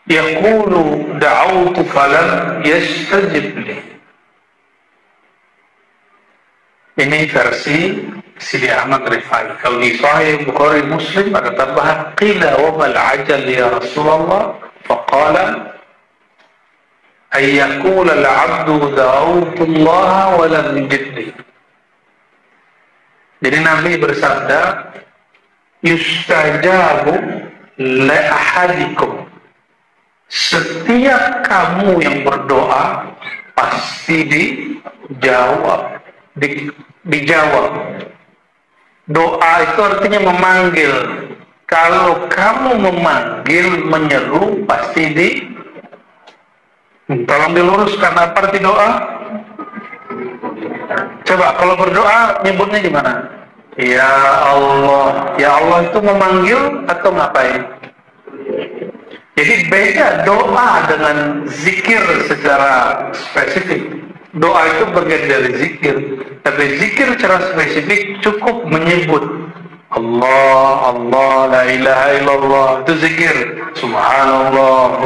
Yaqulu da'awtu falam yastajib li. Ini versi Sidi Ahmad Rifai. Kalau di Sahih Bukhari Muslim ada tambahan qila wa mal ajal ya Rasulullah faqala ay yaqula al-'abdu da'awtu Allah wa lam yajibni. Jadi Nabi bersabda yustajabu li ahadikum. Setiap kamu yang berdoa pasti dijawab, dijawab. Doa itu artinya memanggil. Kalau kamu memanggil, menyeru, pasti tolong diluruskan apa arti doa? Coba kalau berdoa nyebutnya gimana? Ya Allah. Ya Allah itu memanggil atau ngapain? Jadi beda doa dengan zikir secara spesifik. Doa itu bagian dari zikir. Tapi zikir secara spesifik cukup menyebut Allah, Allah, la ilaha illallah. Itu zikir. Subhanallah.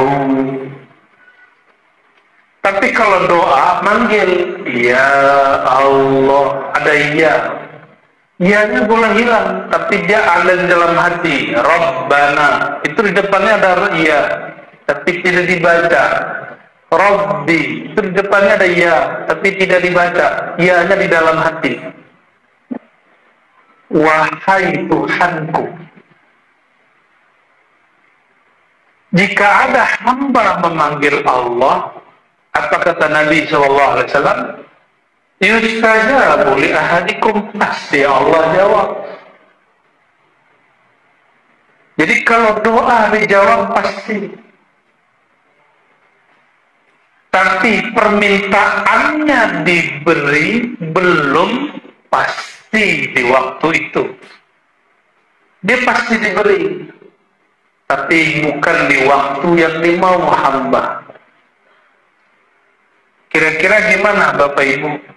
Tapi kalau doa manggil ya Allah, ada ya. Ianya boleh hilang, tapi dia ada di dalam hati. Rabbana, itu di depannya ada ya, tapi tidak dibaca. Rabbi, itu di depannya ada ya, tapi tidak dibaca. Ianya di dalam hati. Wahai Tuhanku, jika ada hamba memanggil Allah, apa kata Nabi SAW? Yustajabu li ahadikum, pasti Allah jawab. Jadi kalau doa dijawab pasti. Tapi permintaannya diberi belum pasti di waktu itu. Dia pasti diberi, tapi bukan di waktu yang dimau hamba. Kira-kira gimana Bapak Ibu?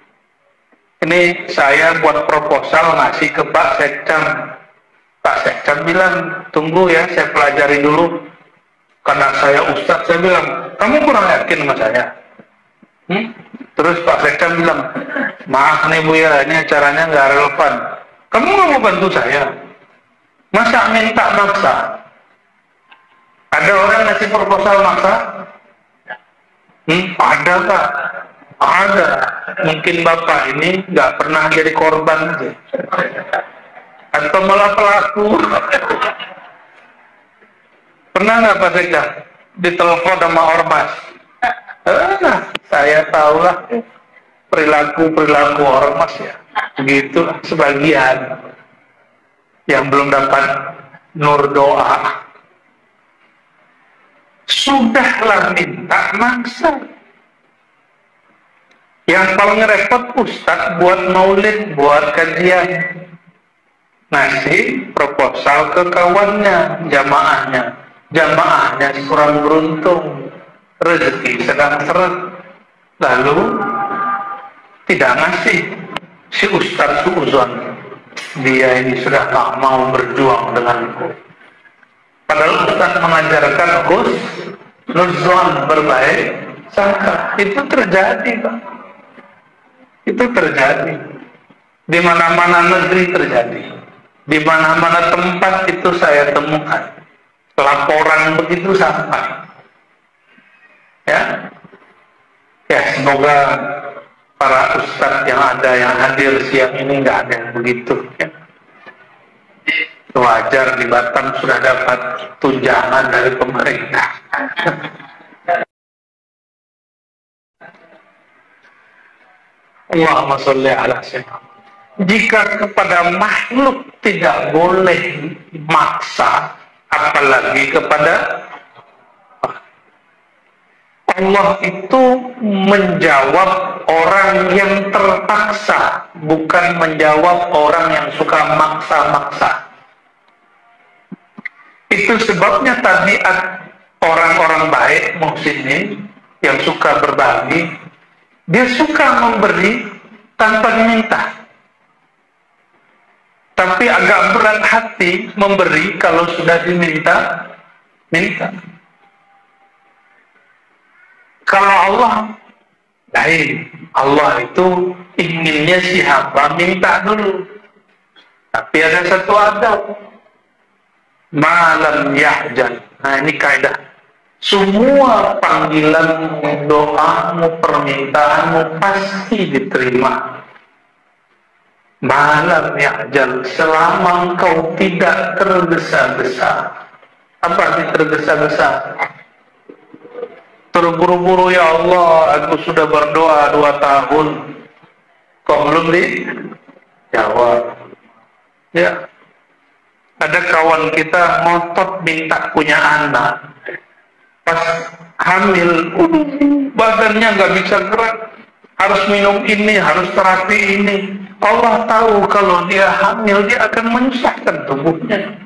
Ini saya buat proposal ngasih ke Pak Sekcam. Pak Sekcam bilang, tunggu ya, saya pelajari dulu. Karena saya Ustadz, saya bilang, kamu kurang yakin sama saya? Terus Pak Sekcam bilang, maaf nih Bu ya, ini acaranya nggak relevan. Kamu nggak mau bantu saya? Masa minta maksa? Ada orang ngasih proposal maksa? Ada Pak. Ada. Mungkin Bapak ini nggak pernah jadi korban aja. Atau malah pelaku. Pernah nggak Pak Sekda ditelepon sama ormas? Saya tahulah perilaku ormas ya. Begitulah sebagian yang belum dapat nur doa. Sudahlah minta maksa. Yang paling repot Ustadz buat maulid, buat kajian, ngasih proposal ke kawannya, jamaahnya kurang beruntung, rezeki sedang seret, lalu tidak ngasih. Si Ustadz suuzon, dia ini sudah tak mau berjuang denganku. Padahal Ustadz mengajarkan husnuzon, berbaik sangka. Itu terjadi Pak. Itu terjadi di mana-mana negeri terjadi, di mana-mana tempat itu saya temukan laporan begitu sampai. Ya, semoga para ustadz yang ada yang hadir siang ini nggak ada yang begitu. Ya. Wajar di Batam sudah dapat tunjangan dari pemerintah. Allahumma sholli ala sayyidina. Jika kepada makhluk tidak boleh maksa, apalagi kepada Allah. Itu menjawab orang yang terpaksa, bukan menjawab orang yang suka maksa-maksa. Itu sebabnya tabiat orang-orang baik, muhsinin, yang suka berbagi, dia suka memberi tanpa diminta. tapi agak berat hati memberi kalau sudah diminta. Kalau Allah lain, Allah itu inginnya si hamba minta dulu. Tapi ada satu adab, malam yahjan. Nah ini kaidah. Semua panggilan doamu, permintaanmu pasti diterima. Malam yahjan, selama engkau tidak tergesa-gesa. Apa arti tergesa-gesa? Terburu-buru, ya Allah, aku sudah berdoa 2 tahun, kok belum dijawab? Ya, ada kawan kita ngotot minta punya anak, pas hamil, badannya nggak bisa gerak, harus minum ini, harus terapi ini. Allah tahu kalau dia hamil dia akan menyusahkan tubuhnya.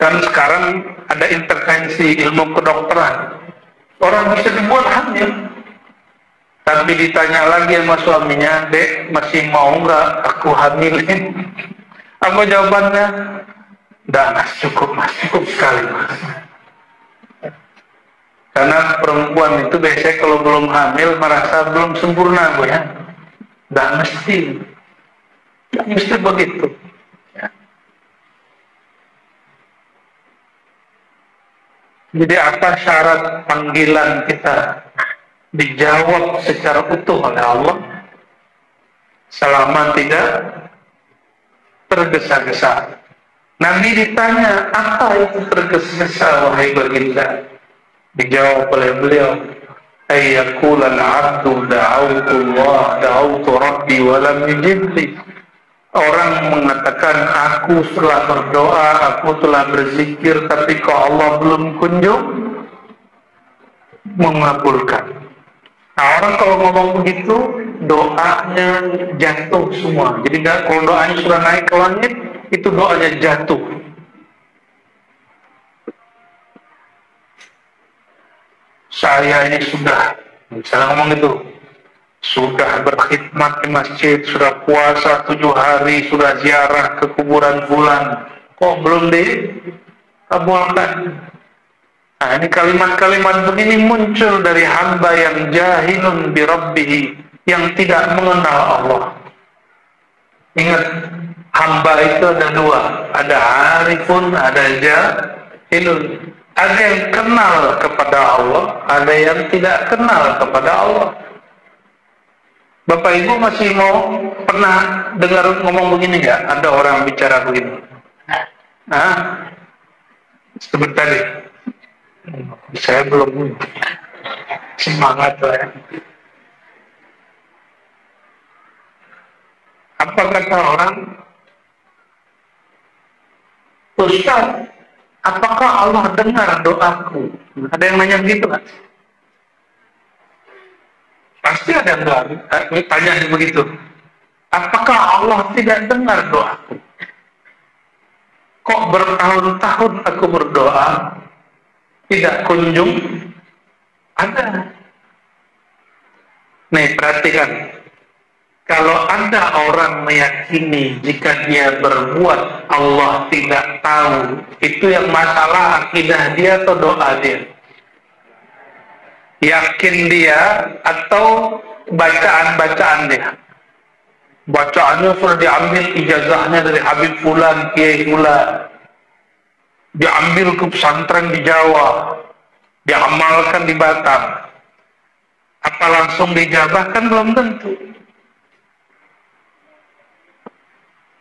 Dan sekarang ada intervensi ilmu kedokteran. Orang bisa dibuat hamil, tapi ditanya lagi sama suaminya, dek masih mau nggak aku hamilin? Apa jawabannya? Nggak mas, cukup sekali mas. Karena perempuan itu biasanya kalau belum hamil merasa belum sempurna, Bu ya. Nggak mesti begitu. Jadi apa syarat panggilan kita dijawab secara utuh oleh Allah selama tidak tergesa-gesa? Nabi ditanya, apa itu tergesa-gesa wahai baginda? Dijawab oleh beliau, ayyakulal abdu da'autullah da'autu rabbi walam yujibli. Orang mengatakan, aku telah berdoa, aku telah berzikir, tapi kok Allah belum kunjung mengabulkan. Nah, orang kalau ngomong begitu, doanya jatuh semua. Jadi kalau doanya sudah naik ke langit, itu doanya jatuh. Saya ini sudah, misalnya ngomong itu, sudah berkhidmat di masjid, sudah puasa 7 hari, sudah ziarah ke kuburan fulan, kok belum dikabulkan? Nah, ini kalimat-kalimat begini muncul dari hamba yang jahilun bi rabbih, yang tidak mengenal Allah. Ingat, hamba itu ada 2, ada arifun, ada jahilun. Ada yang kenal kepada Allah, ada yang tidak kenal kepada Allah. Bapak Ibu masih mau pernah dengar ngomong begini nggak? Ada orang bicara begini. Nah, sebentar deh. Saya belum semangat lah ya. Apa kata orang? Ustaz, apakah Allah dengar doaku? Ada yang nanya begitu nggak? Pasti ada yang tanya begitu. Apakah Allah tidak dengar doaku? Kok bertahun-tahun aku berdoa tidak kunjung ada? Nih perhatikan, kalau ada orang meyakini jika dia berbuat Allah tidak tahu, itu yang masalah akidah dia atau doa dia? Yakin dia atau bacaan-bacaan dia? Bacaannya sudah diambil ijazahnya dari Habib Fulan, Kiai Fulan, diambil ke pesantren di Jawa, diamalkan di Batam. Apa langsung dijabah? Kan belum tentu.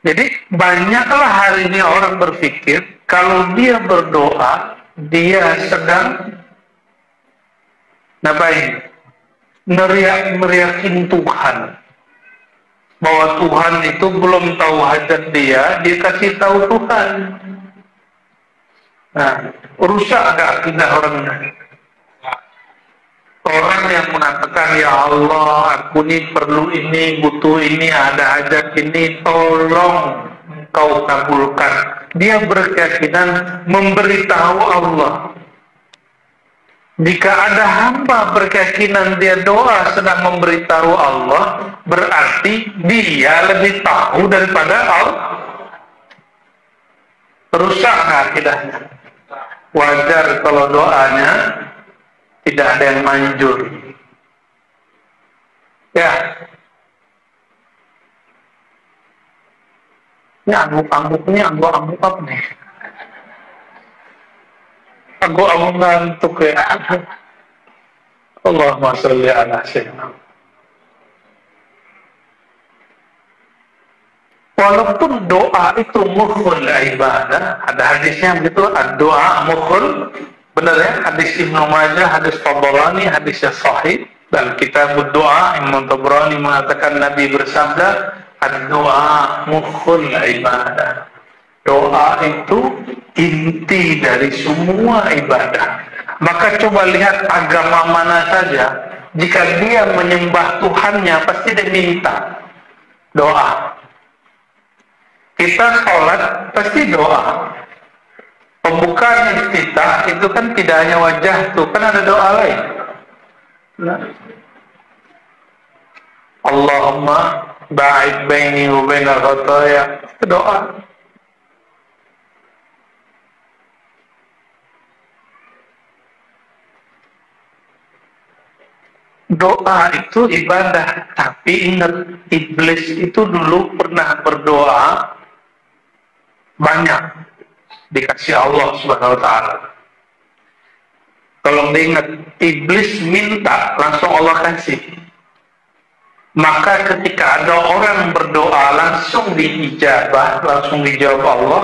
Jadi banyaklah hari ini orang berpikir kalau dia berdoa, dia sedang ngapain? Meriakin Tuhan. Bahwa Tuhan itu belum tahu hajat dia kasih tahu Tuhan. Nah, rusak ada akidah orang ini. Orang yang mengatakan, ya Allah, aku ini perlu ini, butuh ini, ada hajat ini, tolong kau kabulkan. Dia berkeyakinan memberitahu Allah. Jika ada hamba berkeyakinan dia doa sedang memberitahu Allah, berarti dia lebih tahu daripada Allah. Rusak akidahnya. Wajar kalau doanya tidak ada yang manjur. Ya. Ini angguk-angguk apa nih? Angguk-angguk ngantuk ya. Allahumma sholli ala sayyidina. Walaupun doa itu mukhul ibadah, ada hadisnya begitu, doa mukhul, benar ya, hadis Ibnu Majah, hadis Tabarani, hadisnya sahih, dan kitab doa Imam Tabarani mengatakan Nabi bersabda, doa mukhul ibadah. Doa itu inti dari semua ibadah. Maka coba lihat agama mana saja, jika dia menyembah Tuhannya pasti dia minta doa. Kita sholat pasti doa. Pembukaan iftitah itu kan tidak hanya wajah tuh, kan ada doa lain. Nah. Allahumma ba'id baini wa bainal khataaya, itu doa. Doa itu ibadah, tapi ingat, iblis itu dulu pernah berdoa banyak, dikasih Allah Subhanahu wa ta'ala. Kalau diingat, iblis minta langsung Allah kasih. Maka ketika ada orang berdoa langsung diijabah, langsung dijawab Allah,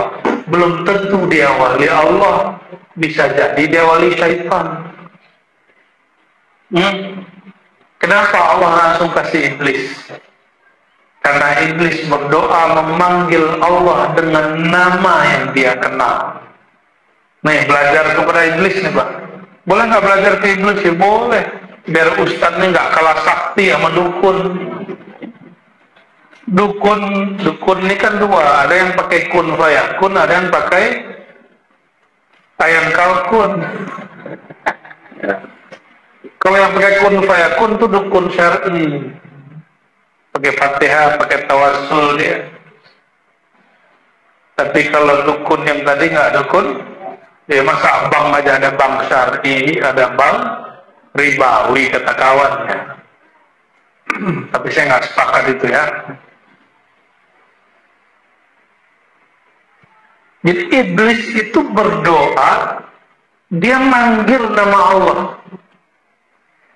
belum tentu dia wali Allah, bisa jadi dia wali syaitan. Kenapa Allah langsung kasih iblis? Karena iblis berdoa memanggil Allah dengan nama yang dia kenal. Nih, belajar kepada iblis nih Pak. Boleh nggak belajar ke iblis? Ya boleh. Biar ustadznya nggak kalah sakti sama dukun. Dukun ini kan dua. Ada yang pakai kun fayakun, ada yang pakai ayam kalkun. Kalau yang pakai kun fayakun itu dukun syar'i. Pakai Fatihah, pakai tawassul dia. Tapi kalau dukun yang tadi nggak dukun, ya masa bank aja ada bank syar'i, ada bank ribawi kata kawannya. Tapi saya nggak sepakat itu ya. Jadi iblis itu berdoa, dia manggil nama Allah.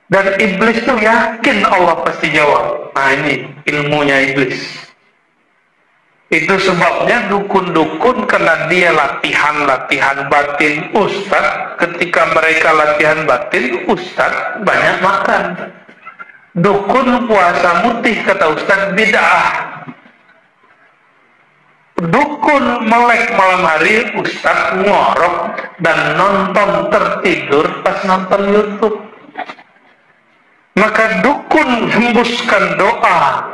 Dan iblis tuh yakin Allah pasti jawab. Nah ini ilmunya iblis. Itu sebabnya dukun-dukun karena dia latihan batin ustadz. Ketika mereka latihan batin ustadz banyak makan. Dukun puasa mutih kata ustadz bid'ah. Dukun melek malam hari ustadz ngorok dan nonton tertidur pas nonton YouTube. Maka dukun hembuskan doa,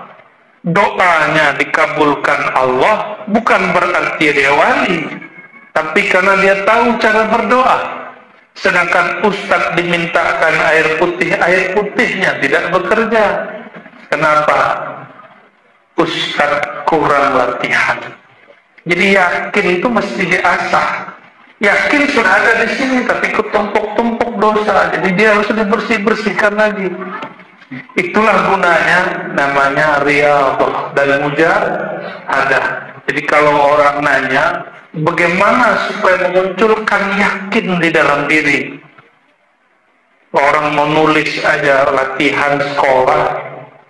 doanya dikabulkan Allah bukan berarti dia wali, tapi karena dia tahu cara berdoa. Sedangkan ustadz dimintakan air putihnya tidak bekerja. Kenapa? Ustadz kurang latihan. Jadi yakin itu mesti diasah. Yakin sudah ada di sini, tapi ketumpuk-tumpuk dosa. Jadi dia harus dibersih-bersihkan lagi. Itulah gunanya, namanya riyadhah dan mujahadah. Jadi kalau orang nanya, bagaimana supaya memunculkan yakin di dalam diri? Orang mau nulis aja latihan sekolah,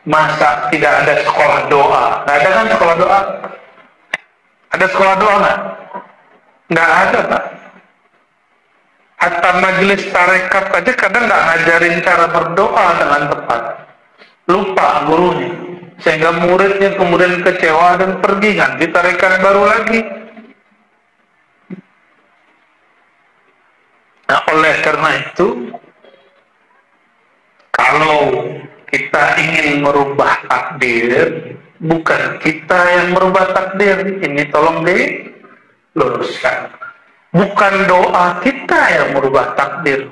masa tidak ada sekolah doa? Nggak ada kan sekolah doa? Ada sekolah doa nggak? Nggak ada Pak. Hatta majelis tarekat aja kadang nggak ngajarin cara berdoa dengan tepat. Lupa gurunya. Sehingga muridnya kemudian kecewa dan pergi ganti tarekat baru lagi. Nah oleh karena itu, kalau kita ingin merubah takdir, bukan kita yang merubah takdir. Ini tolong diluruskan. Bukan doa kita yang merubah takdir.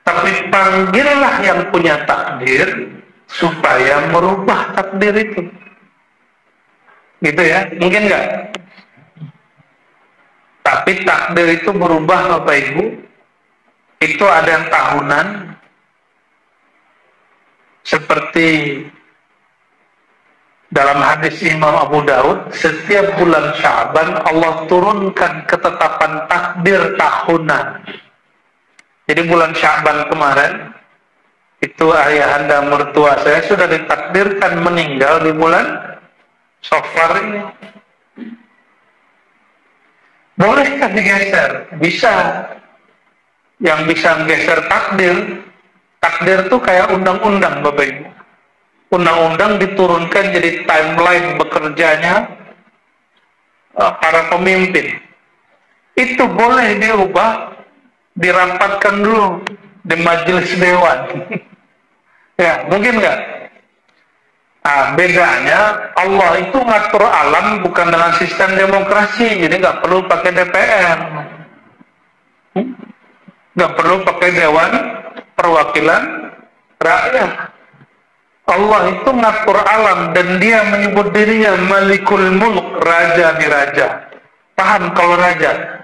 Tapi panggillah yang punya takdir supaya merubah takdir itu. Gitu ya, mungkin nggak? Tapi takdir itu berubah Bapak Ibu. Itu ada yang tahunan, seperti dalam hadis Imam Abu Daud, setiap bulan Sya'ban Allah turunkan ketetapan takdir tahunan. Jadi bulan Sya'ban kemarin, itu ayahanda mertua saya sudah ditakdirkan meninggal di bulan Safar ini. Bolehkah digeser? Bisa. Yang bisa menggeser takdir, takdir itu kayak undang-undang Bapak Ibu. Undang-undang diturunkan jadi timeline bekerjanya para pemimpin. Itu boleh diubah, dirapatkan dulu di majelis dewan. Ya, mungkin nggak? Nah, bedanya Allah itu ngatur alam bukan dengan sistem demokrasi, jadi nggak perlu pakai DPR, nggak perlu pakai Dewan Perwakilan Rakyat. Allah itu ngatur alam dan dia menyebut dirinya Malikul Mulk, raja di raja. Paham kalau raja?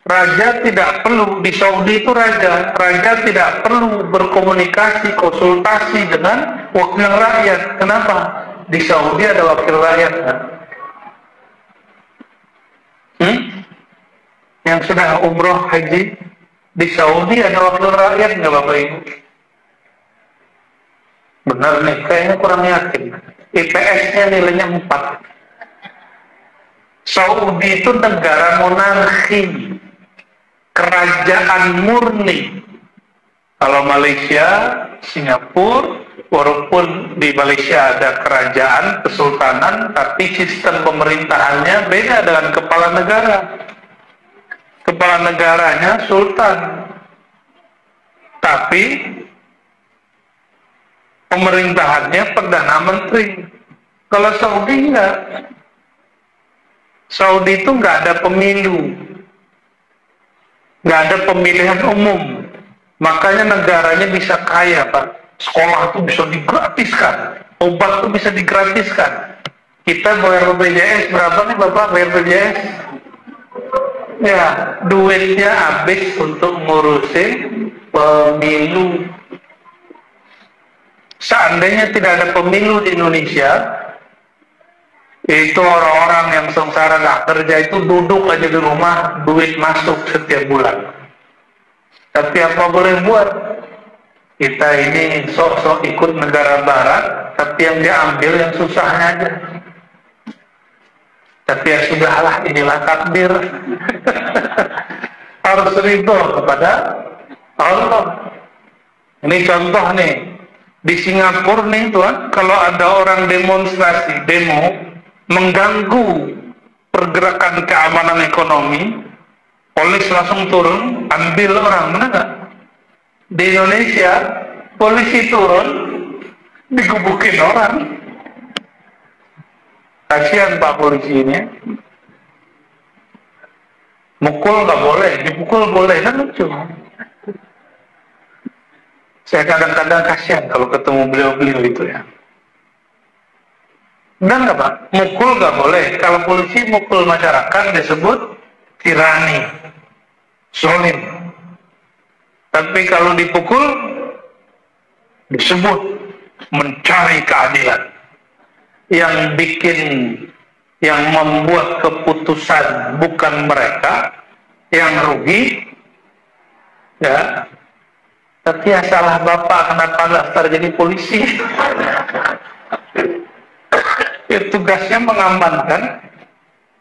Raja tidak perlu, di Saudi itu raja tidak perlu berkomunikasi, konsultasi dengan wakil rakyat. Kenapa? Di Saudi ada wakil rakyat kan? Yang sudah umroh haji di Saudi ada wakil rakyat nggak Bapak Ibu? Benar nih, kayaknya kurang yakin. IPS-nya nilainya 4. Saudi itu negara monarki, kerajaan murni. Kalau Malaysia, Singapura, walaupun di Malaysia ada kerajaan, kesultanan, tapi sistem pemerintahannya beda dengan kepala negara. Kepala negaranya sultan, tapi pemerintahannya perdana menteri. Kalau Saudi enggak. Saudi itu enggak ada pemilu, nggak ada pemilihan umum, makanya negaranya bisa kaya Pak. Sekolah itu bisa digratiskan, obat itu bisa digratiskan. Kita bayar BPJS berapa nih Bapak bayar BPJS? Ya, duitnya habis untuk ngurusin pemilu. Seandainya tidak ada pemilu di Indonesia, itu orang-orang yang sengsara nggak kerja itu duduk aja di rumah, duit masuk setiap bulan. Tapi apa boleh buat? Kita ini sok-sok ikut negara barat, tapi yang diambil yang susahnya aja. Tapi ya sudahlah, inilah takdir. Harus ridho kepada Allah. Ini contoh nih, di Singapura nih Tuhan, kalau ada orang demonstrasi, demo, mengganggu pergerakan keamanan ekonomi, polisi langsung turun, ambil orang, benar nggak? Di Indonesia, polisi turun, digebukin orang. Kasihan Pak polisi ini. Mukul nggak boleh, dipukul boleh, kan lucu. Saya kadang-kadang kasihan kalau ketemu beliau-beliau itu ya. Dan nggak Pak, mukul nggak boleh. Kalau polisi mukul masyarakat disebut tirani, zolim. Tapi kalau dipukul disebut mencari keadilan. Yang bikin, yang membuat keputusan bukan mereka, yang rugi, ya. Tapi ya salah Bapak, kenapa daftar jadi polisi? Ya, tugasnya mengamankan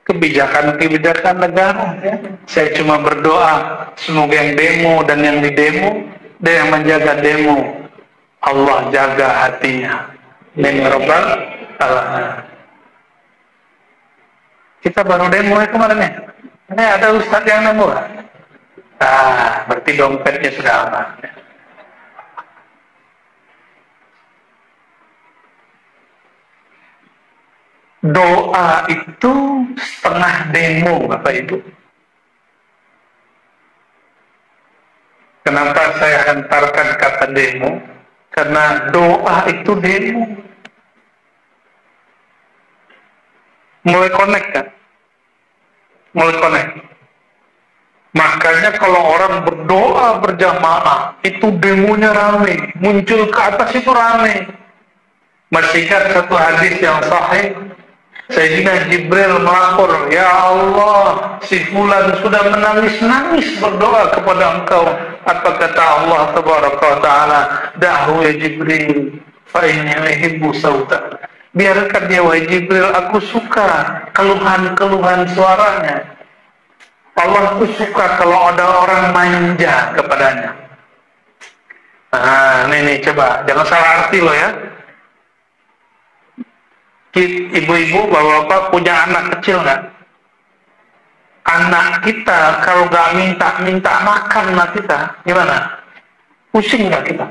kebijakan-kebijakan negara. Ya. Saya cuma berdoa semoga yang demo dan yang didemo dan yang menjaga demo Allah jaga hatinya. Amin Rabbal Alamin. Kita baru demo ya kemarin ya. Ini ada ustadz yang demo. Berarti dompetnya sudah aman. Doa itu setengah demo Bapak Ibu. Kenapa saya saya antarkan kata demo, karena doa itu demo. Mulai connect kan? Mulai connect. Makanya kalau orang berdoa berjamaah, itu demonya rame, muncul ke atas itu rame. Masih ingat satu hadis yang sahih, Sayyidina Jibril melapor, ya Allah, si fulan sudah menangis-nangis berdoa kepada engkau. Apa kata Allah tabaraka wa ta'ala, da'hu ya Jibril, fa inni uhibbu sauta. Biarkan dia wahai Jibril, aku suka keluhan-keluhan suaranya. Allah tuh suka kalau ada orang manja kepadanya. Nah, ini coba, jangan salah arti loh ya. Ibu-ibu, bapak-bapak punya anak kecil nggak? Anak kita kalau nggak minta makan anak kita, gimana? Pusing nggak kita?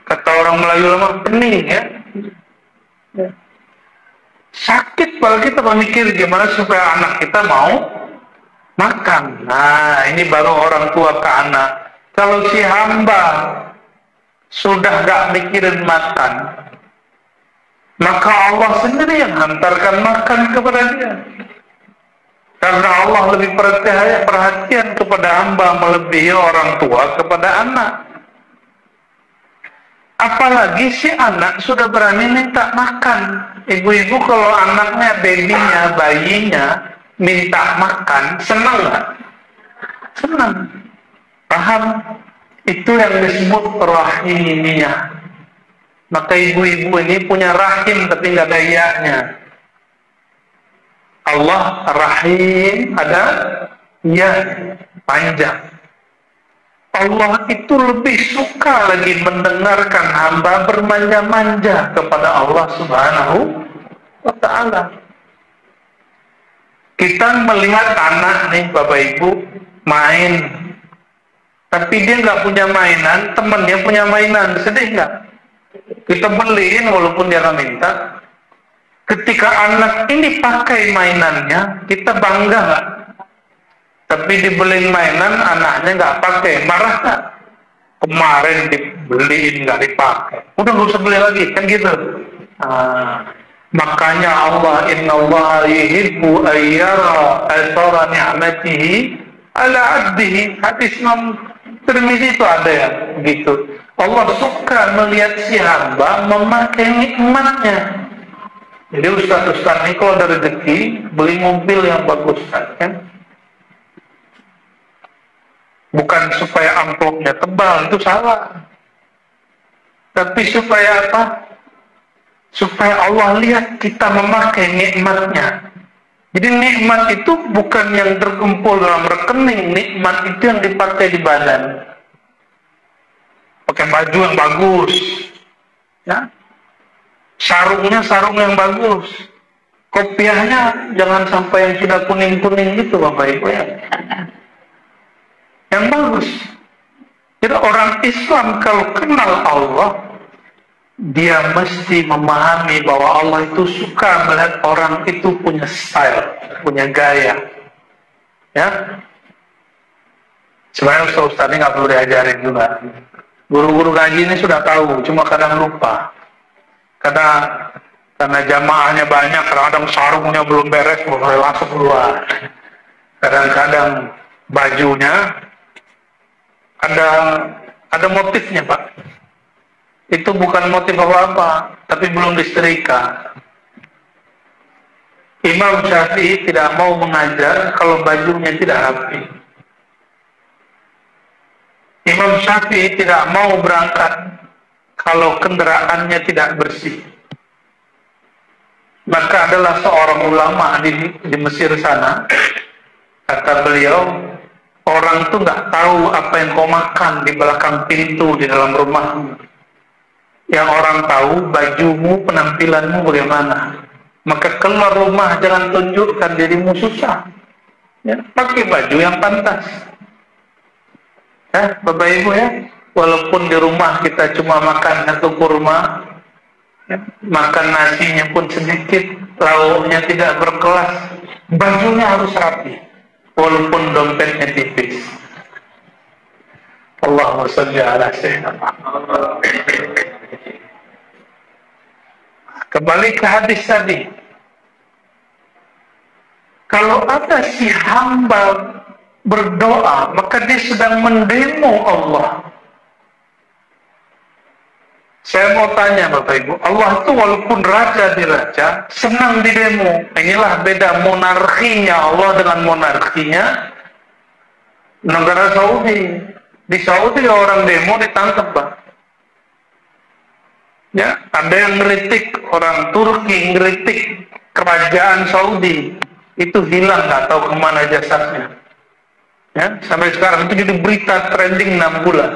Kata orang Melayu lama, pening ya. Sakit kalau kita memikir gimana supaya anak kita mau makan. Nah, ini baru orang tua ke anak. Kalau si hamba sudah nggak mikirin makan, maka Allah sendiri yang hantarkan makan kepada dia. Karena Allah lebih perhatian kepada hamba melebihi orang tua kepada anak. Apalagi si anak sudah berani minta makan. Ibu-ibu kalau anaknya, bayinya minta makan, senang nggak? Senang. Paham? Itu yang disebut rahimiyah. Maka ibu-ibu ini punya rahim tapi nggak ada iya-nya. Allah rahim, ada iya, panjang. Allah itu lebih suka lagi mendengarkan hamba bermanja-manja kepada Allah Subhanahu wa ta'ala. Kita melihat anak nih Bapak Ibu main, tapi dia nggak punya mainan, temennya punya mainan, sedih nggak? Kita beliin walaupun dia nggak minta. Ketika anak ini pakai mainannya, kita bangga nggak? Tapi dibeliin mainan, anaknya nggak pakai, marah nggak? Kemarin dibeliin nggak dipakai, udah nggak usah beli lagi, kan gitu. Makanya Allah, Inna Allah yuhibbu ayyara athara ni'matihi ala abdihi. Hadis Imam Tirmidzi itu ada ya, begitu. Allah suka melihat si hamba memakai nikmatnya. Jadi ustaz-ustaz ini kalau ada rezeki, beli mobil yang bagus kan? Bukan supaya amplopnya tebal, itu salah. Tapi supaya apa? Supaya Allah lihat kita memakai nikmatnya. Jadi nikmat itu bukan yang terkumpul dalam rekening, nikmat itu yang dipakai di badan. Pakai baju yang bagus, ya. Sarungnya sarung yang bagus. Kopiahnya jangan sampai yang sudah kuning-kuning gitu Bapak Ibu ya. Yang bagus. Jadi orang Islam kalau kenal Allah, dia mesti memahami bahwa Allah itu suka melihat orang itu punya style, punya gaya. Ya. Sebenarnya Ustaz ini nggak perlu diajarin juga. Guru-guru ngaji ini sudah tahu, cuma kadang lupa. Karena jamaahnya banyak, kadang-kadang sarungnya belum beres, mulai langsung keluar. Kadang-kadang bajunya ada motifnya Pak. Itu bukan motif apa-apa, tapi belum disetrika. Imam Syafi'i tidak mau mengajar kalau bajunya tidak rapi. Imam Syafi'i tidak mau berangkat kalau kendaraannya tidak bersih. Maka adalah seorang ulama di Mesir sana, kata beliau, orang tuh nggak tahu apa yang kau makan di belakang pintu di dalam rumahmu. Yang orang tahu bajumu, penampilanmu bagaimana. Maka keluar rumah jangan tunjukkan dirimu susah. Ya, pakai baju yang pantas. Ya, Bapak Ibu ya, walaupun di rumah kita cuma makan satu kurma, ya, makan nasinya pun sedikit, lauknya tidak berkelas, bajunya harus rapi, walaupun dompetnya tipis. Allahumma sholli ala sayyidina Muhammad. Kembali ke hadis tadi. Kalau ada si hamba berdoa, maka dia sedang mendemo Allah. Saya mau tanya Bapak Ibu, Allah itu walaupun raja di raja, senang didemo. Inilah beda monarkinya Allah dengan monarkinya negara Saudi. Di Saudi orang demo ditangkap, Pak. Ya, ada yang ngeritik orang Turki, ngeritik kerajaan Saudi. Itu hilang, nggak tahu kemana jasadnya. Ya, sampai sekarang itu jadi berita trending 6 bulan.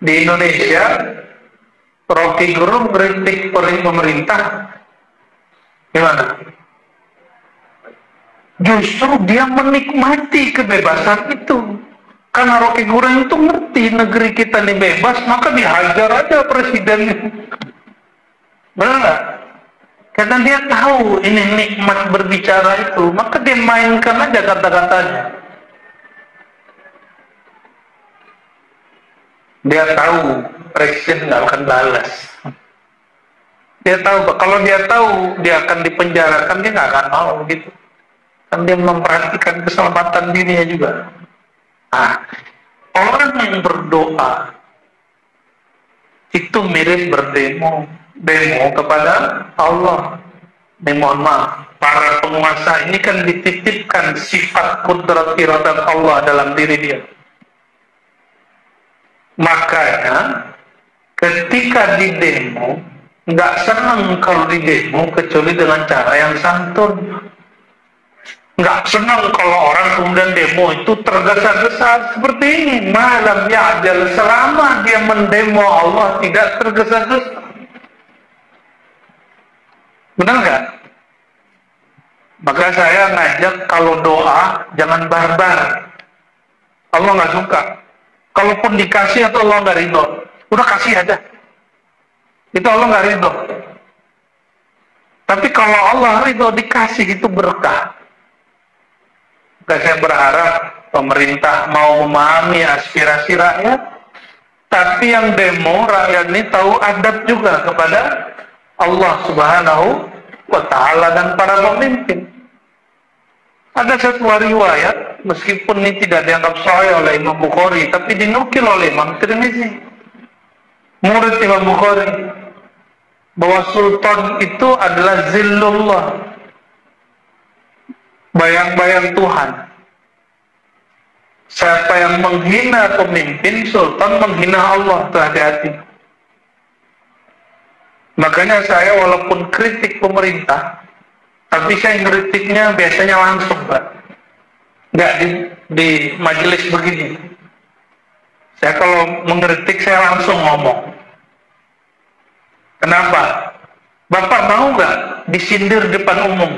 Di Indonesia, Rocky Gerung kritik pemerintah gimana? Justru dia menikmati kebebasan itu. Karena Rocky Gerung itu ngerti negeri kita ini bebas, maka dihajar aja presiden. Benar nggak? Karena dia tahu ini nikmat berbicara itu, maka dia mainkan aja kata-katanya. Dia tahu presiden nggak akan balas. Dia tahu, kalau dia tahu dia akan dipenjarakan, dia nggak akan mau gitu. Kan dia memperhatikan keselamatan dirinya juga. Nah, orang yang berdoa itu mirip berdemo kepada Allah. Mohon maaf, para penguasa ini kan dititipkan sifat kudrat iradat Allah dalam diri dia. Makanya ketika di demo, nggak senang kalau di demo kecuali dengan cara yang santun. Nggak senang kalau orang kemudian demo itu tergesa-gesa seperti ini. Malam ya'jal, selama dia mendemo Allah tidak tergesa-gesa. Benar nggak? Maka saya ngajak kalau doa jangan barbar. Allah nggak suka. Kalaupun dikasih atau Allah nggak ridho, udah kasih aja. Itu Allah nggak ridho. Tapi kalau Allah ridho dikasih itu berkah. Maka saya berharap pemerintah mau memahami aspirasi rakyat. Tapi yang demo rakyat ini tahu adab juga kepada Allah Subhanahu wa Ta'ala dan para pemimpin. Ada satu riwayat, meskipun ini tidak dianggap sahih oleh Imam Bukhari, tapi dinukil oleh Imam Tirmizi, murid Imam Bukhari, bahwa sultan itu adalah zillullah, bayang-bayang Tuhan. Siapa yang menghina pemimpin, sultan menghina Allah. Itu hati-hati. Makanya saya walaupun kritik pemerintah, tapi saya kritiknya biasanya langsung, Pak. Nggak di majelis begini. Saya kalau mengkritik saya langsung ngomong. Kenapa? Bapak mau nggak disindir depan umum?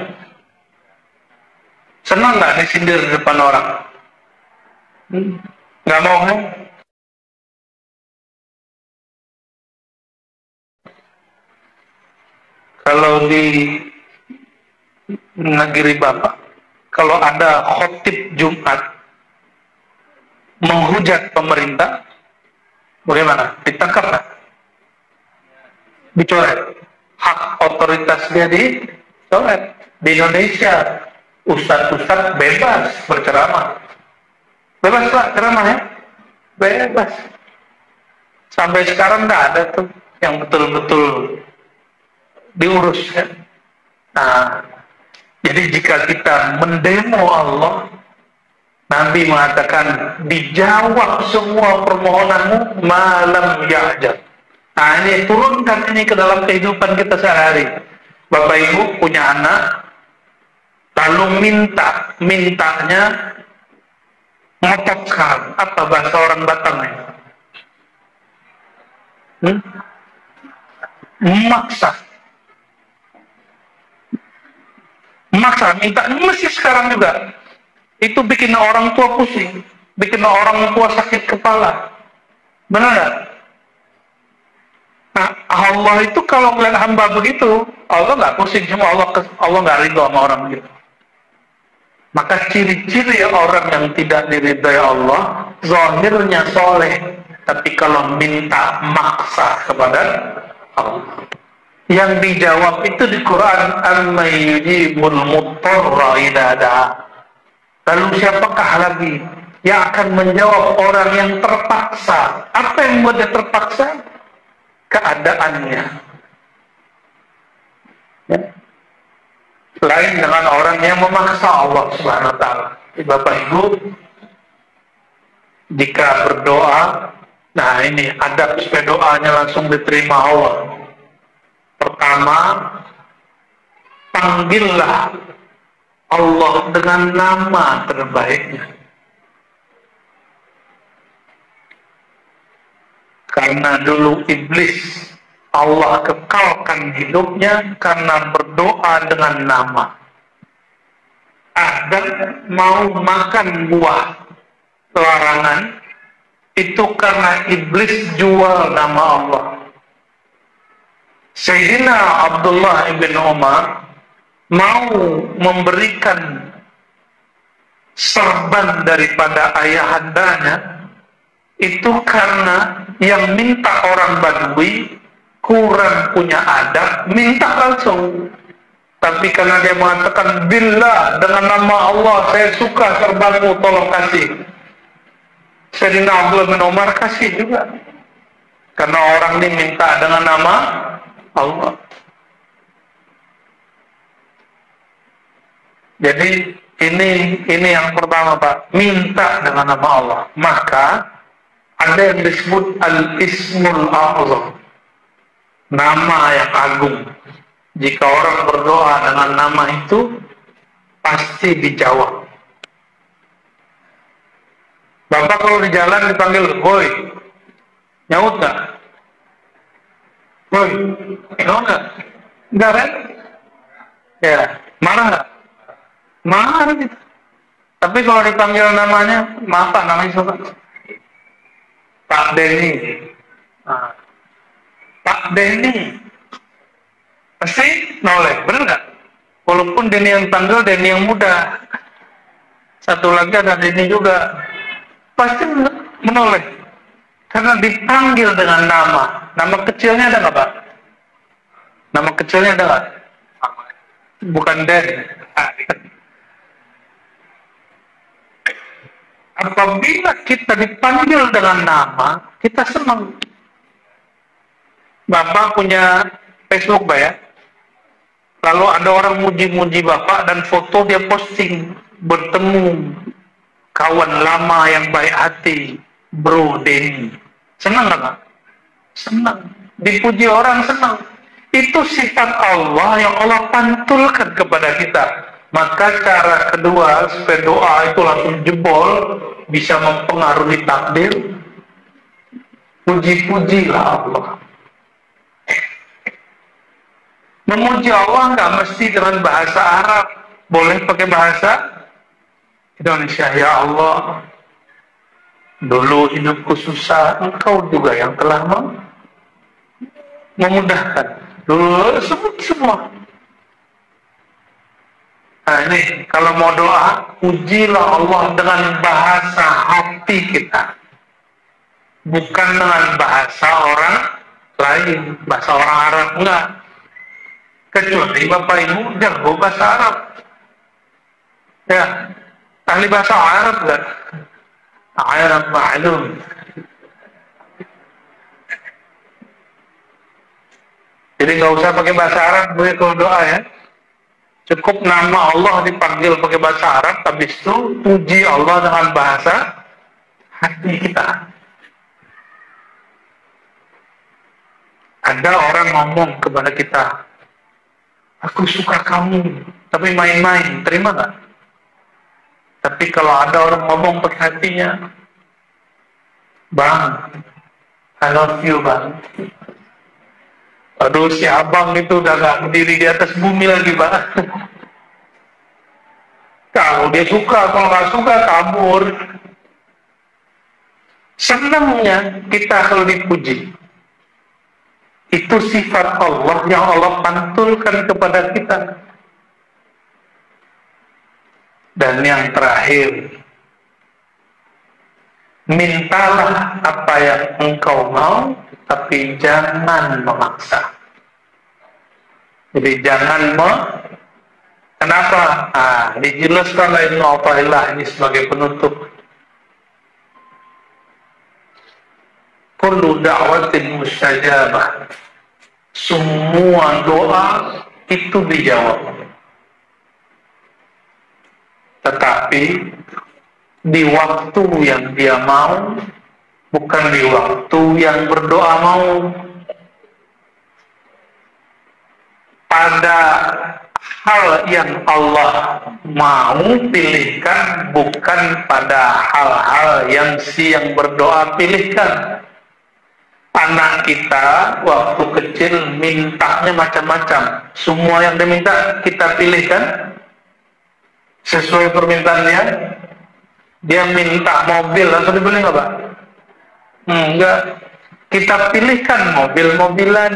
Senang nggak disindir di depan orang? Nggak mau kan? Kalau di negeri Bapak, kalau ada khotib Jumat menghujat pemerintah, bagaimana? Ditangkap nggak? Dicoret. Hak otoritas dia dicoret. Di Indonesia, ustadz-ustadz bebas berceramah. Bebas Pak ceramah ya? Bebas. Sampai sekarang nggak ada tuh yang betul-betul diurus ya. Nah, jadi jika kita mendemo Allah, Nabi mengatakan dijawab semua permohonanmu malam ya'jal. Nah, ini turunkan ini ke dalam kehidupan kita sehari. Bapak Ibu punya anak, lalu mintanya ngotot sekarang. Apa bahasa orang Batam ini? Maksa minta, mesti sekarang juga. Itu bikin orang tua pusing, bikin orang tua sakit kepala. Benar nggak? Nah, Allah itu kalau melihat hamba begitu, Allah nggak pusing, cuma Allah nggak ridho sama orang begitu. Maka ciri-ciri orang yang tidak diridhai Allah, zahirnya soleh, tapi kalau minta maksa kepada Allah. Yang dijawab itu di Quran, "Amman yujibul muttarra idza da'a." Lalu siapakah lagi yang akan menjawab orang yang terpaksa? Apa yang membuat dia terpaksa? Keadaannya. Ya. Lain dengan orang yang memaksa Allah Subhanahu wa taala. Bapak Ibu, jika berdoa, nah ini adab supaya doanya langsung diterima Allah. Pertama, panggillah Allah dengan nama terbaiknya. Karena dulu iblis Allah kekalkan hidupnya karena berdoa dengan nama. Adam mau makan buah larangan itu karena iblis jual nama Allah. Sayyidina Abdullah ibn Umar mau memberikan serban daripada ayahandanya itu karena yang minta orang Badui kurang punya adab, minta langsung. Tapi karena dia mengatakan, "Billah, dengan nama Allah saya suka serbanmu, tolong kasih." Sayyidina Abdullah bin Umar kasih juga. Karena orang ini minta dengan nama Allah. Jadi ini yang pertama Pak, minta dengan nama Allah. Maka ada yang disebut al-ismul a'zam, nama yang agung. Jika orang berdoa dengan nama itu pasti dijawab. Bapak kalau di jalan dipanggil boy, nyaut nggak? Boy, nyaut nggak? Enggak kan? Ya, marah nggak? Marah gitu. Tapi kalau dipanggil namanya, maaf Pak, namanya siapa? Pak Denny. Nah, Pak Denny. Pasti noleh, benar nggak? Walaupun Denny yang panggil, Denny yang muda. Satu lagi ada Denny juga. Pasti menoleh. Karena dipanggil dengan nama. Nama kecilnya ada nggak Pak? Nama kecilnya ada nggak? Bukan Den. Apabila kita dipanggil dengan nama, kita senang. Bapak punya Facebook Pak ya? Lalu ada orang muji-muji Bapak dan foto dia posting bertemu kawan lama yang baik hati, Bro Denny. Senang nggak Pak? Senang. Dipuji orang senang. Itu sifat Allah yang Allah pantulkan kepada kita. Maka cara kedua supaya doa itu langsung jebol, bisa mempengaruhi takdir, puji-pujilah Allah. Memuji Allah nggak mesti dengan bahasa Arab, boleh pakai bahasa Indonesia. Ya Allah, dulu hidupku susah, Engkau juga yang telah memudahkan. Dulu sebut semua. Nah ini, kalau mau doa, pujilah Allah dengan bahasa hati kita. Bukan dengan bahasa orang lain, bahasa orang Arab, enggak. Kecuali Bapak Ibu jago bahasa Arab. Ya, ahli bahasa Arab enggak? Arab ma'lum. Jadi nggak usah pakai bahasa Arab kalau doa ya. Cukup nama Allah dipanggil pakai bahasa Arab, habis itu puji Allah dengan bahasa hati kita. Ada orang ngomong kepada kita, "Aku suka kamu," tapi main-main, terima nggak? Tapi kalau ada orang ngomong pakai hatinya, "Bang, I love you Bang." Aduh, si abang itu udah gak berdiri di atas bumi lagi Pak. Kalau dia suka, kalau nggak suka kabur. Senangnya kita kalau dipuji. Itu sifat Allah yang Allah pantulkan kepada kita. Dan yang terakhir, mintalah apa yang engkau mau, tapi jangan memaksa. Jadi jangan kenapa? Dijelaskan oleh Ibnu Athaillah ini sebagai penutup. Kullu da'watin mustajabah. Semua doa itu dijawab. Tetapi di waktu yang dia mau, bukan di waktu yang berdoa mau. Pada hal yang Allah mau pilihkan, bukan pada hal-hal yang yang berdoa pilihkan. Anak kita waktu kecil mintanya macam-macam. Semua yang diminta kita pilihkan sesuai permintaannya. Dia minta mobil, langsung dibeli nggak, Pak? Enggak. Kita pilihkan mobil-mobilan.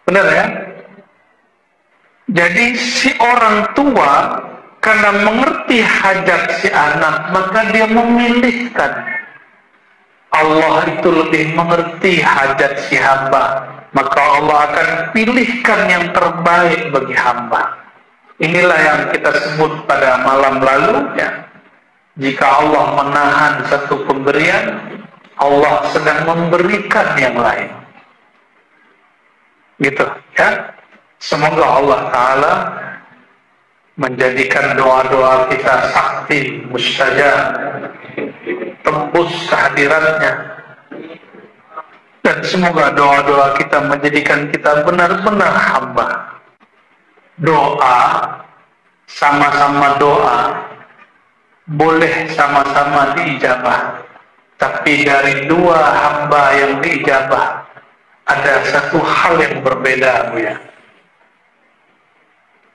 Benar ya? Jadi si orang tua karena mengerti hajat si anak, maka dia memilihkan. Allah itu lebih mengerti hajat si hamba, maka Allah akan pilihkan yang terbaik bagi hamba. Inilah yang kita sebut pada malam lalu ya. Jika Allah menahan satu pemberian, Allah sedang memberikan yang lain. Gitu ya. Semoga Allah Ta'ala menjadikan doa-doa kita sakti, mustajab, tembus kehadirannya, dan semoga doa-doa kita menjadikan kita benar-benar hamba. Doa, sama-sama doa, boleh sama-sama diijabah, tapi dari dua hamba yang diijabah ada satu hal yang berbeda, Bu ya.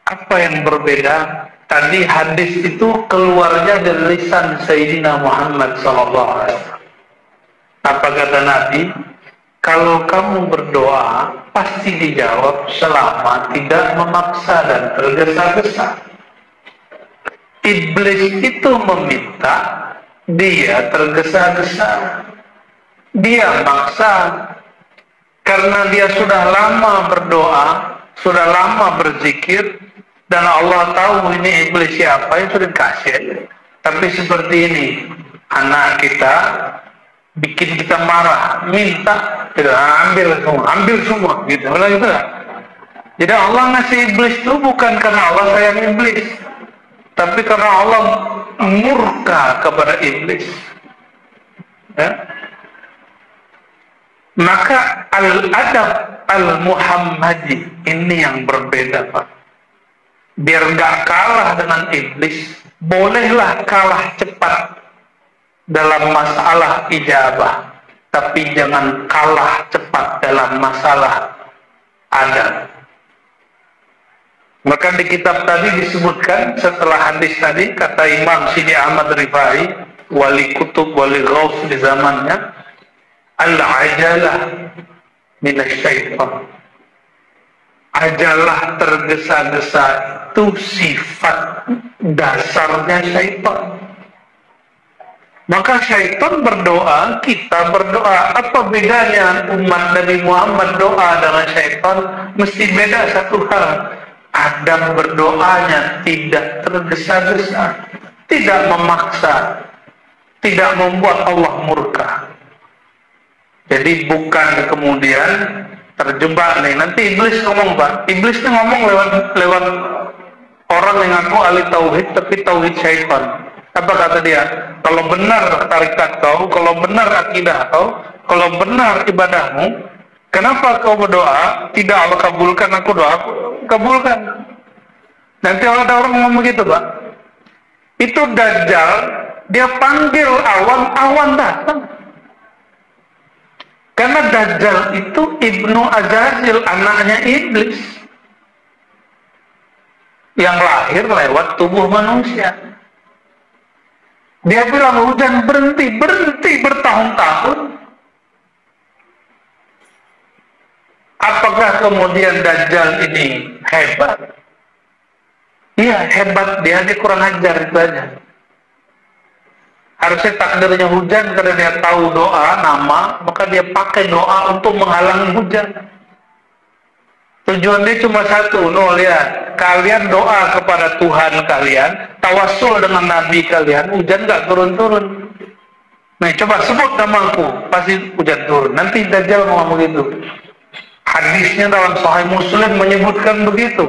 Apa yang berbeda? Tadi hadis itu keluarnya dari lisan Sayyidina Muhammad SAW. Apa kata Nabi? Kalau kamu berdoa, pasti dijawab selama tidak memaksa dan tergesa-gesa. Iblis itu meminta, dia tergesa-gesa. Dia maksa. Karena dia sudah lama berdoa, sudah lama berzikir, dan Allah tahu ini iblis siapa, yang sudah dikasih. Tapi seperti ini, anak kita bikin kita marah, minta, kita ambil semua, gitu. Gitu. Jadi Allah ngasih iblis itu bukan karena Allah sayang iblis, tapi karena Allah murka kepada iblis. Ya. Maka al-adab al-Muhammadi ini yang berbeda, Pak. Biar nggak kalah dengan iblis, bolehlah kalah cepat dalam masalah ijabah, tapi jangan kalah cepat dalam masalah adab. Maka di kitab tadi disebutkan setelah hadis tadi, kata Imam Sidi Ahmad Rifai, wali kutub, wali ghaus di zamannya, al-ajalah minasyaitan. Ajalah tergesa-gesa itu sifat dasarnya syaitan. Maka syaitan berdoa, kita berdoa. Apa bedanya umat Nabi Muhammad doa dengan syaitan? Mesti beda satu hal. Adam berdoanya tidak tergesa-gesa, tidak memaksa, tidak membuat Allah murka. Jadi bukan kemudian terjebak nih, nanti iblis ngomong, Pak. Iblis tuh ngomong lewat orang yang ngaku ahli tauhid tapi tauhid syaitan. Apa kata dia? Kalau benar tarikat kau, kalau benar akidah kau, kalau benar ibadahmu, kenapa kau berdoa tidak Allah kabulkan, aku doa aku kabulkan. Nanti ada orang ngomong gitu, Pak. Itu Dajjal, dia panggil awan datang. Karena Dajjal itu Ibnu Azazil, anaknya iblis, yang lahir lewat tubuh manusia. Dia bilang hujan berhenti bertahun-tahun. Apakah kemudian Dajjal ini hebat? Iya, hebat dia kurang ajar itu aja. Harusnya takdirnya hujan karena dia tahu doa, nama, maka dia pakai doa untuk menghalangi hujan. Tujuan dia cuma satu, lihat, kalian doa kepada Tuhan kalian, tawassul dengan Nabi kalian, hujan nggak turun-turun. Nah, coba sebut namaku, pasti hujan turun. Nanti Dajjal ngomong begitu. Hadisnya dalam Sahih Muslim menyebutkan begitu.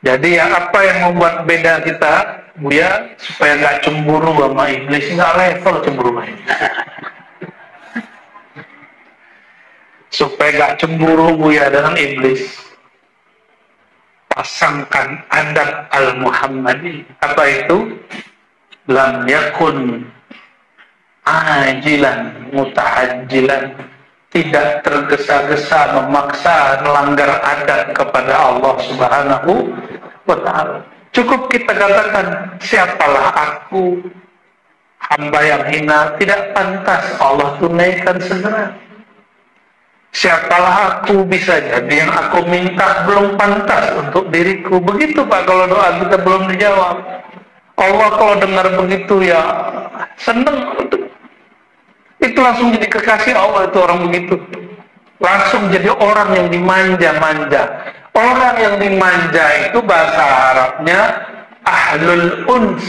Jadi ya apa yang membuat beda kita, Buya, supaya nggak cemburu sama iblis, nggak level cemburu main. Supaya gak cemburu Buya dengan iblis, pasangkan adab al-Muhammadi. Apa itu? Lam yakun ajilan mutahajjilan, tidak tergesa-gesa memaksa melanggar adab kepada Allah Subhanahu wa ta'ala. Cukup kita katakan, siapalah aku, hamba yang hina, tidak pantas Allah tunaikan segera. Siapalah aku, bisa jadi yang aku minta belum pantas untuk diriku. Begitu Pak, kalau doa kita belum dijawab. Allah kalau dengar begitu ya seneng. Itu langsung jadi kekasih Allah itu orang begitu. Langsung jadi orang yang dimanja-manja. Orang yang dimanja itu bahasa Arabnya ahlul uns.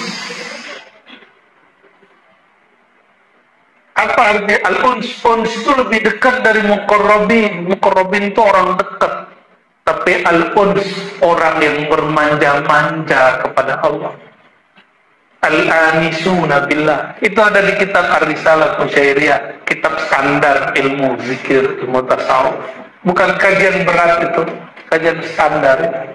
Apa artinya al-uns? Uns itu lebih dekat dari muqarrabin. Muqarrabin itu orang dekat. Tapi al-uns, orang yang bermanja-manja kepada Allah. Al-anisuna billah. Itu ada di kitab Ar-Risalah Kusyairiyah, kitab standar ilmu zikir, ilmu tasawuf. Bukan kajian berat itu, kajian standar.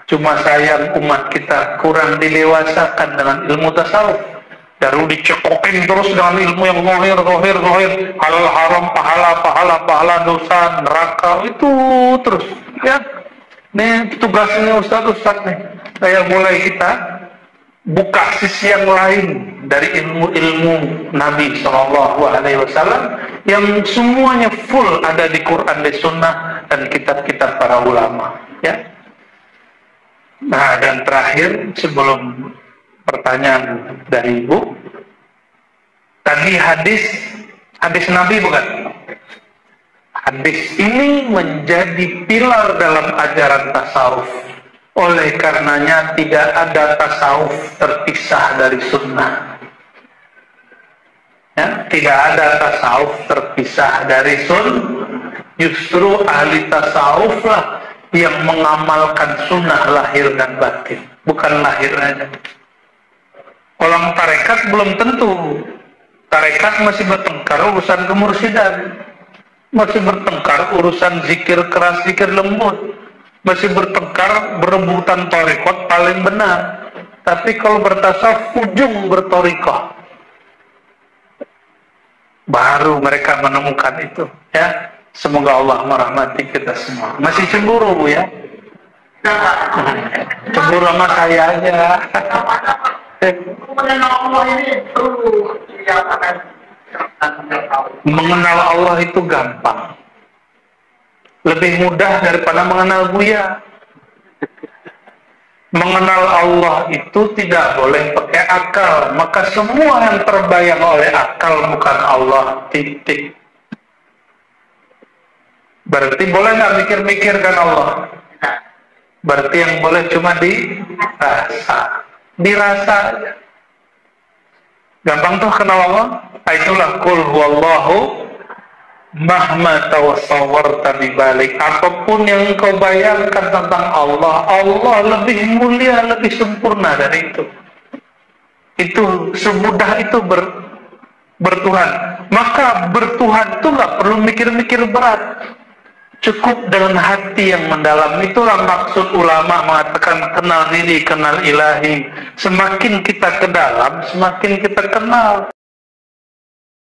Cuma sayang umat kita kurang dilewasakan dengan ilmu tasawuf. Baru dicekokin terus dengan ilmu yang gohir, halal haram, pahala, dosa, neraka, itu terus. Ya, nih tugasnya Ustaz nih. Saya mulai kita buka sisi yang lain dari ilmu-ilmu Nabi SAW yang semuanya full ada di Quran dan Sunnah dan kitab-kitab para ulama. Ya. Nah, dan terakhir sebelum pertanyaan dari Ibu, tadi hadis Nabi bukan? Hadis ini menjadi pilar dalam ajaran tasawuf. Oleh karenanya tidak ada tasawuf terpisah dari sunnah. Ya, tidak ada tasawuf terpisah dari sunnah. Justru ahli tasawuf lah yang mengamalkan sunnah lahir dan batin, bukan lahir aja. Orang tarekat belum tentu. Tarekat masih bertengkar urusan kemursidan, masih bertengkar urusan zikir keras, zikir lembut, masih bertengkar berebutan tarekat paling benar. Tapi kalau bertasawuf ujung bertorikoh, baru mereka menemukan itu. Ya, semoga Allah merahmati kita semua. Masih cemburu Bu ya? Cemburu sama saya aja. Mengenal Allah itu gampang, lebih mudah daripada mengenal Buya. Mengenal Allah itu tidak boleh pakai akal, maka semua yang terbayang oleh akal bukan Allah, titik. Berarti boleh nggak mikir-mikirkan Allah? Berarti yang boleh cuma dirasa aja. Gampang tuh kenal Allah. Itulah qul huwallahu mahma tawassawarta bibalik. Apapun yang kau bayangkan tentang Allah, Allah lebih mulia, lebih sempurna dari itu. Itu semudah itu bertuhan. Maka bertuhan itu nggak perlu mikir-mikir berat. Cukup dengan hati yang mendalam. Itulah maksud ulama mengatakan kenal diri, kenal ilahi. Semakin kita ke dalam, semakin kita kenal.